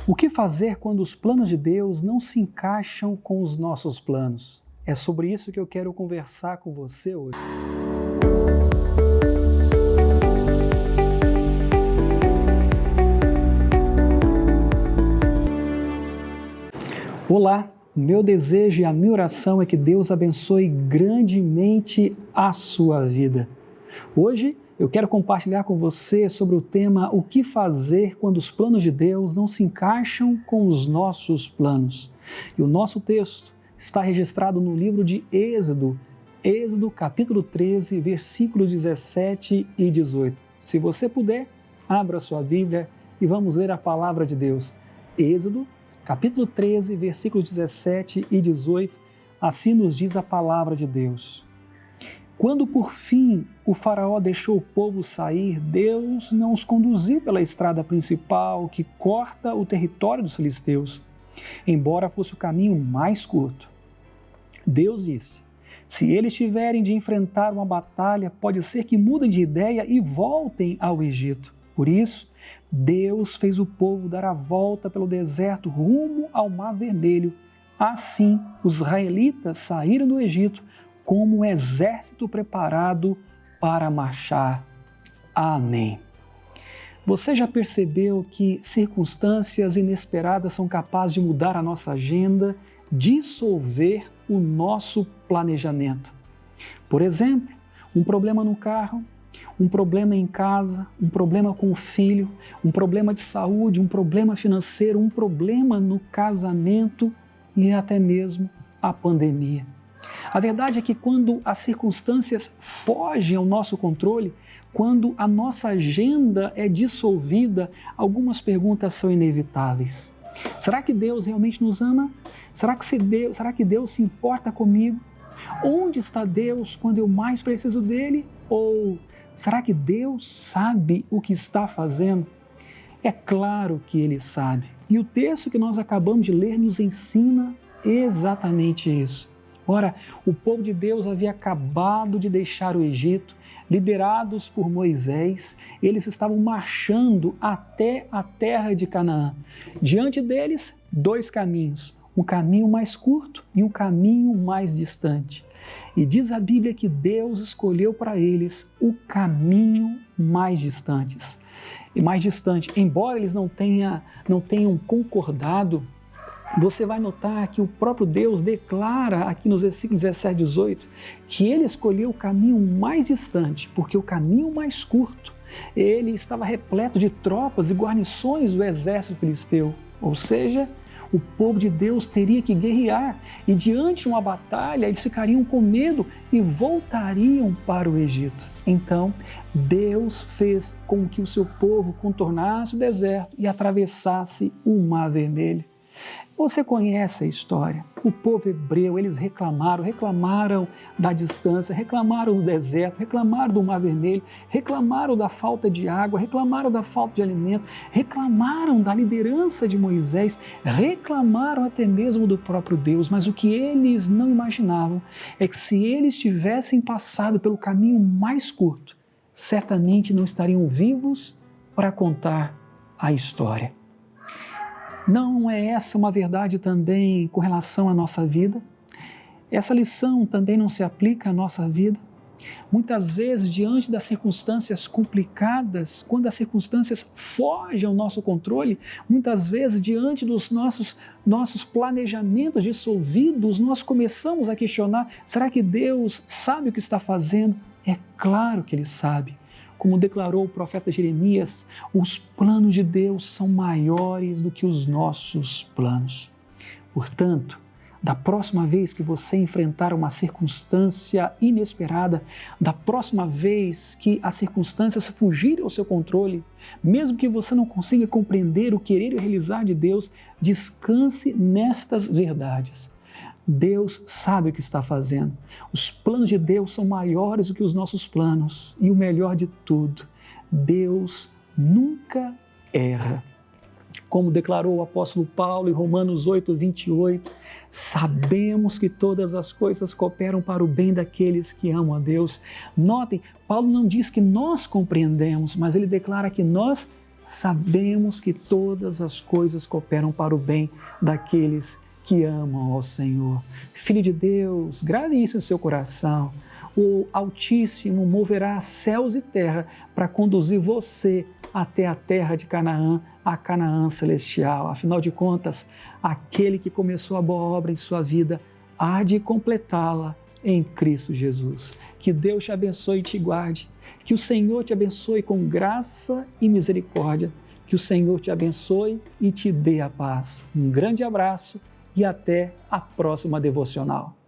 O que fazer quando os planos de Deus não se encaixam com os nossos planos? É sobre isso que eu quero conversar com você hoje. Olá, o meu desejo e a minha oração é que Deus abençoe grandemente a sua vida. Hoje eu quero compartilhar com você sobre o tema o que fazer quando os planos de Deus não se encaixam com os nossos planos. E o nosso texto está registrado no livro de Êxodo, capítulo 13, versículos 17 e 18. Se você puder, abra sua Bíblia e vamos ler a palavra de Deus. Êxodo, capítulo 13, versículos 17 e 18, assim nos diz a palavra de Deus. Quando por fim o faraó deixou o povo sair, Deus não os conduziu pela estrada principal que corta o território dos filisteus, embora fosse o caminho mais curto. Deus disse: se eles tiverem de enfrentar uma batalha, pode ser que mudem de ideia e voltem ao Egito. Por isso, Deus fez o povo dar a volta pelo deserto rumo ao Mar Vermelho. Assim, os israelitas saíram do Egito como um exército preparado para marchar. Amém. Você já percebeu que circunstâncias inesperadas são capazes de mudar a nossa agenda, dissolver o nosso planejamento? Por exemplo, um problema no carro, um problema em casa, um problema com o filho, um problema de saúde, um problema financeiro, um problema no casamento e até mesmo a pandemia. A verdade é que quando as circunstâncias fogem ao nosso controle, quando a nossa agenda é dissolvida, algumas perguntas são inevitáveis. Será que Deus realmente nos ama? Será que Deus se importa comigo? Onde está Deus quando eu mais preciso dele? Ou será que Deus sabe o que está fazendo? É claro que Ele sabe. E o texto que nós acabamos de ler nos ensina exatamente isso. Ora, o povo de Deus havia acabado de deixar o Egito, liderados por Moisés, eles estavam marchando até a terra de Canaã. Diante deles, dois caminhos, um caminho mais curto e um caminho mais distante. E diz a Bíblia que Deus escolheu para eles o caminho mais distante. Embora eles não tenham concordado, você vai notar que o próprio Deus declara aqui nos versículos 17 e 18 que Ele escolheu o caminho mais distante, porque o caminho mais curto, ele estava repleto de tropas e guarnições do exército filisteu, ou seja, o povo de Deus teria que guerrear e diante de uma batalha eles ficariam com medo e voltariam para o Egito. Então, Deus fez com que o seu povo contornasse o deserto e atravessasse o Mar Vermelho. Você conhece a história. O povo hebreu, eles reclamaram da distância, reclamaram do deserto, reclamaram do Mar Vermelho, reclamaram da falta de água, reclamaram da falta de alimento, reclamaram da liderança de Moisés, reclamaram até mesmo do próprio Deus, mas o que eles não imaginavam é que se eles tivessem passado pelo caminho mais curto, certamente não estariam vivos para contar a história. Não é essa uma verdade também com relação à nossa vida? Essa lição também não se aplica à nossa vida? Muitas vezes, diante das circunstâncias complicadas, quando as circunstâncias fogem ao nosso controle, muitas vezes, diante dos nossos planejamentos dissolvidos, nós começamos a questionar: será que Deus sabe o que está fazendo? É claro que Ele sabe. Como declarou o profeta Jeremias, os planos de Deus são maiores do que os nossos planos. Portanto, da próxima vez que você enfrentar uma circunstância inesperada, da próxima vez que as circunstâncias fugirem ao seu controle, mesmo que você não consiga compreender o querer e o realizar de Deus, descanse nestas verdades. Deus sabe o que está fazendo. Os planos de Deus são maiores do que os nossos planos. E o melhor de tudo, Deus nunca erra. Como declarou o apóstolo Paulo em Romanos 8, 28, sabemos que todas as coisas cooperam para o bem daqueles que amam a Deus. Notem, Paulo não diz que nós compreendemos, mas ele declara que nós sabemos que todas as coisas cooperam para o bem daqueles que amam ao Senhor. Filho de Deus, grave isso em seu coração. O Altíssimo moverá céus e terra para conduzir você até a terra de Canaã, a Canaã celestial. Afinal de contas, aquele que começou a boa obra em sua vida há de completá-la em Cristo Jesus. Que Deus te abençoe e te guarde. Que o Senhor te abençoe com graça e misericórdia. Que o Senhor te abençoe e te dê a paz. Um grande abraço e até a próxima devocional.